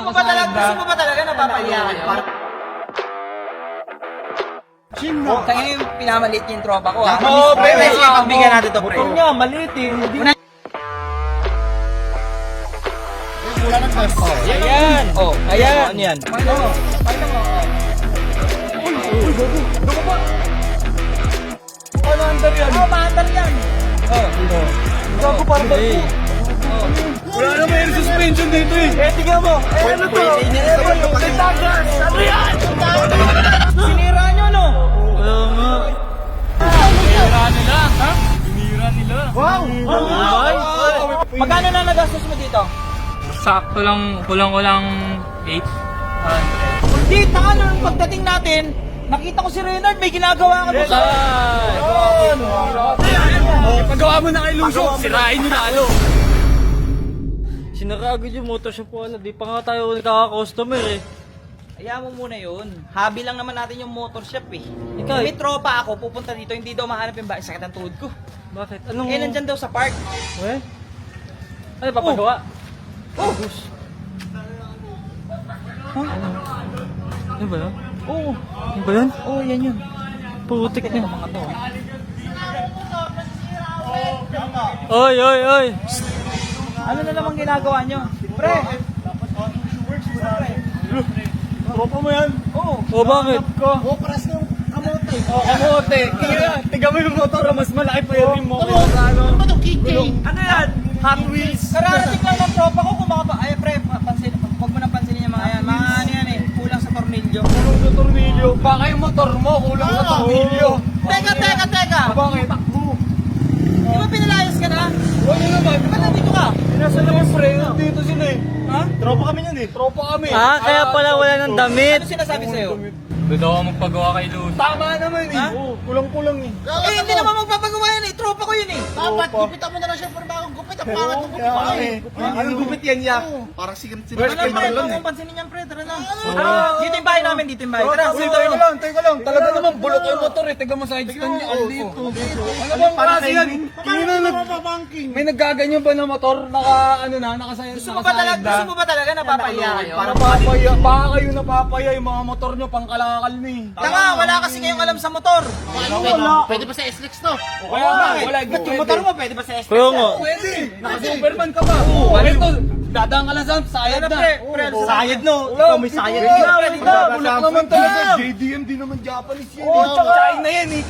mo ba talaga napapahiya kayo? Kaya yung pinamaliit niya yung tropa ko ha. Oo, pre, sige, pagbigyan natin to, pre. Huwag nga, maliit eh. Hindi na. Wala nang gas. Ayan. Oh, Ayan. Ano yan? Pakita mo. Ano andar yan? Oh, maandar yan. Oh. Gago parang barko. Wala na may suspension dito eh. Eh, tingnan mo. Eh, ano to? May tagas. Ano yan? Sinira nyo, no? Wala nga. Sinira nila. Ha? Sinira nila. Wow! Magkano na nagastos mo dito? Sakto lang, kulang-kulang 800. Hindi, taka nung pagdating natin, nakita ko si Reynard, may ginagawa ka doon sa... Pagawa mo na kay Lucio, sirain nyo na ano. Sinara agad yung motor shop ko, di pa nga tayo nagkaka-customer eh. Kaya mo muna yun. Hobby lang naman natin yung motor shop eh. Ikaw, May tropa ako, pupunta dito, hindi daw mahanap yung sakit ng tuhod ko. bakit? Anong... Eh, nandyan daw sa park. Eh? Ano, papagawa? Oh! Ano ba yan? Oo. Ano ba yan? Oh, yan yun. Putik Ito na. mga to. Oy, oy, oy! Ano na naman ginagawa nyo? Pre! Tropa mo yan? Oo. O bakit? Oh, paras ng kamote. Kamote! Tiga mo yung motor, mas malaki pa yung rim mo. Ano ba ito? Kiki? Ano yan? Hot Wheels! Kararating lang ng tropa ko kung makapa... Ay, pre, pansin, huwag mo nang pansinin yung mga yan. Mga ano yan eh, kulang sa tornilyo. Kulong sa tornilyo. Baka yung motor mo, kulang sa tornilyo. Teka! Bakit? Di ba pinalayas ka na? Wala naman. Ba't nandito ka? Nasa naman pre, dito sila eh. Ha? Tropa kami yan eh. Tropa kami. Ah, kaya pala wala ng damit. Ano sinasabi sa'yo? Doon ako magpagawa kay Luz. Tama naman eh. Ha? Oo, kulang-kulang eh. Eh, hindi naman magpapagawa yan eh. Tropa ko yun eh. Dapat, gupitan mo na lang siya para bagong gupit. Ang pangat ng gupit ko eh. Anong gupit yan, Yak? Parang sigaret Ano sila. naman, huwag mong pansinin yan, pre. Tara na. Dito yung bahay namin, dito yung bahay. Tara, Uy, sundan mo. teka lang. Talaga naman, bulok yung motor eh. Tiga mo sa stand niya. Dito. Ano bang klase yan? May naggaganyan ba na motor? Nakasayad. Gusto mo ba talaga napapahiya kayo? Napapaya. Baka kayo napapaya yung mga motor nyo pangkalakal na eh. Tanga, wala kasi kayong alam sa motor. Pwede pa sa SLEX to. Kaya nga, wala. Ba't yung motor mo, pwede ba sa ST? Kaya nga. Pwede. Naka-Superman ka ba? Ito, dadaan ka lang sa sayad na. Sayad no. Ikaw may sayad ka. Bulok naman talaga. Bulok. JDM din naman Japanese yan. Oo, tsaka- China yan eh.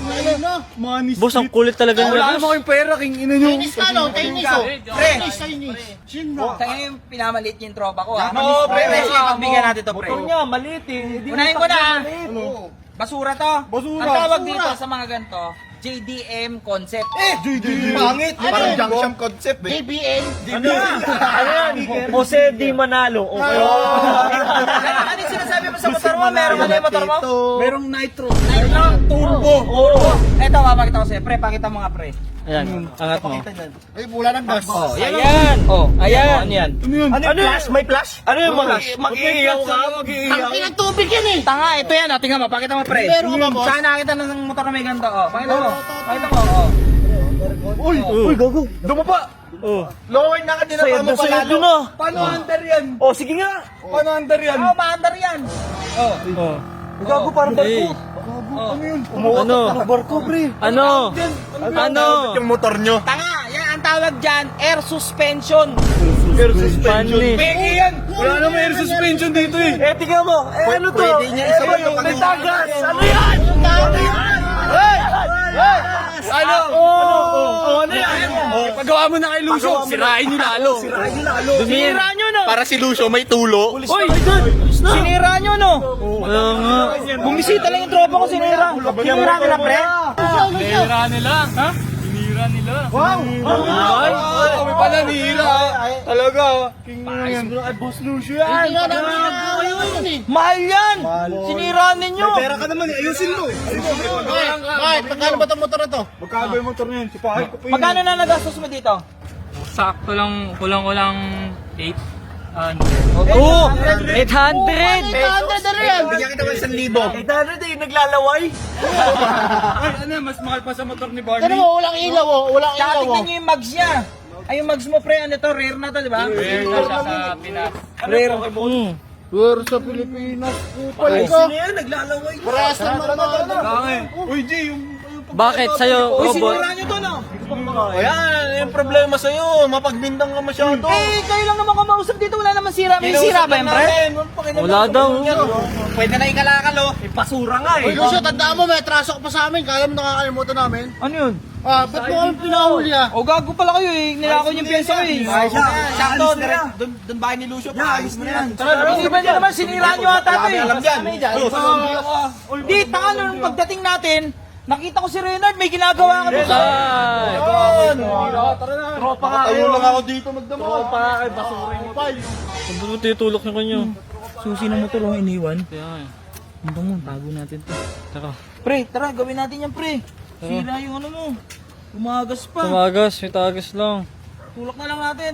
Money Boss, ang kulit talaga Wala nila. naman kayong pera, king ina nyo. Chinese ka, no? Chinese, oh. Pre. Chinese. Kaya yung pinamaliit niya yung tropa ko ha. Oo, pre. Sige, pagbigyan natin to, pre. Motor niya, maliit eh. Hindi Unahin ko na ah. Oo. Basura to. Basura. Ang tawag Basura. dito sa mga ganito, JDM concept. JDM. Pangit. Parang junction concept JBN. Ano yan? Jose Di Manalo. Okay. Ano yung sinasabi mo sa motor mo? Meron ka na yung motor mo? Merong nitro. Turbo. Eto, papakita ko sa'yo. Pre, pakita mo nga, pre. Ayan, angat mo. Ay, wala ng gas. Ayan. Oh, Ayan. Ano yan? Ano yun? Ano flash? May flash? Ano yung mag-iiyaw ka? Tangki ng tubig yan eh. Tanga, ito yan. Oh, tingnan mo, pakita mo, pre. Meron ka ba, boss? Saan nakita na ng motor na may ganito? Oh, pakita mo. Pakita mo, oh. Uy, gago. Dumapa. Oh. Lower na ka din Sayad na sayad yun ah. Paano under yan? Oh, sige nga. Paano under yan? Oh, maandar yan. Oh. Oh. Gago parang Eh. Ano yun? Ano? Barko, pre. Ano? Ano? Yung motor nyo? Tanga, yan ang tawag dyan, air suspension. Air suspension. Funny. Peki yan. Wala naman air suspension dito eh. Eh, tingnan mo. Eh, ano to? Pwede niya isabay yung kapag may tagas. Ano yan? Ano? Oh, ano yan? Pagawa mo na kay Lucio. Sirain nyo lalo. Sinira nyo, no? Para si Lucio may tulo. Uy, sinira nyo, no? Wala nga. Bumisita lang yung tropa ko, sinira. Sinira nila, pre? Sinira nila. Ha? Sinira nila. Wow! Ay, kami pala nila. Talaga. King na yan. Ay, Boss Lucio yan. Hindi nga namin nagbuhay yun eh. Mahal yan! Sinira ninyo! Pera ka naman eh. Ayusin mo. Bakit? Magkano ba itong motor na to? Magkano yung motor na yun? Sipahin ko pa yun. Magkano na nagastos mo dito? Sakto lang, kulang-kulang 800. Oh, 800. 800 na rin. Bigyan kita ng 1,000. 800 eh, naglalaway. Ay, ano, mas mahal pa sa motor ni Barney. Ano mo, walang ilaw oh. Walang Tsaka ilaw oh. tignan nyo yung mags niya. Ay, yung mags mo, pre, ano to? Rare na to, di ba? Rare na siya sa Pinas. Rare. Where sa Pilipinas? Kupal ka. Parehas naman na. Uy, G, yung... Bakit sa'yo, Uy, robot? sinura nyo to, no? Ayan, yung problema sa'yo. Mapagbintang ka masyado. Eh, kayo lang naman kumausap dito. Wala naman sira. May sira ba yan, pre? Wala daw. Pwede na ikalakal, oh. Pasura nga Uy, Lucio, tandaan mo, may atraso ka pa sa amin. Kala mo nakakalimutan namin. Ano yun? Ba't mo kami pinahuli O, gago pala kayo eh. Nilakaw yung pyesa ko eh. Sakto, doon bahay ni Lucio. Ayos mo na yan. Hindi ba nyo naman sinira nyo ata ito eh. Alam dyan. Di, taka nung pagdating natin, nakita ko si Renard, may ginagawa ka doon. Tropa nga kayo. lang ako dito magdamo. Tropa nga kayo. Basurin mo pa. Ang bulo tutulok niyo kanyo. Susi ng motor, oh, iniwan. Kaya nga eh. Ang bango, tago natin to. Tara. Pre, tara, gawin natin yan, pre. Sira yung ano mo. Umagas pa. Tumagas, may tagas lang. Tulak na lang natin.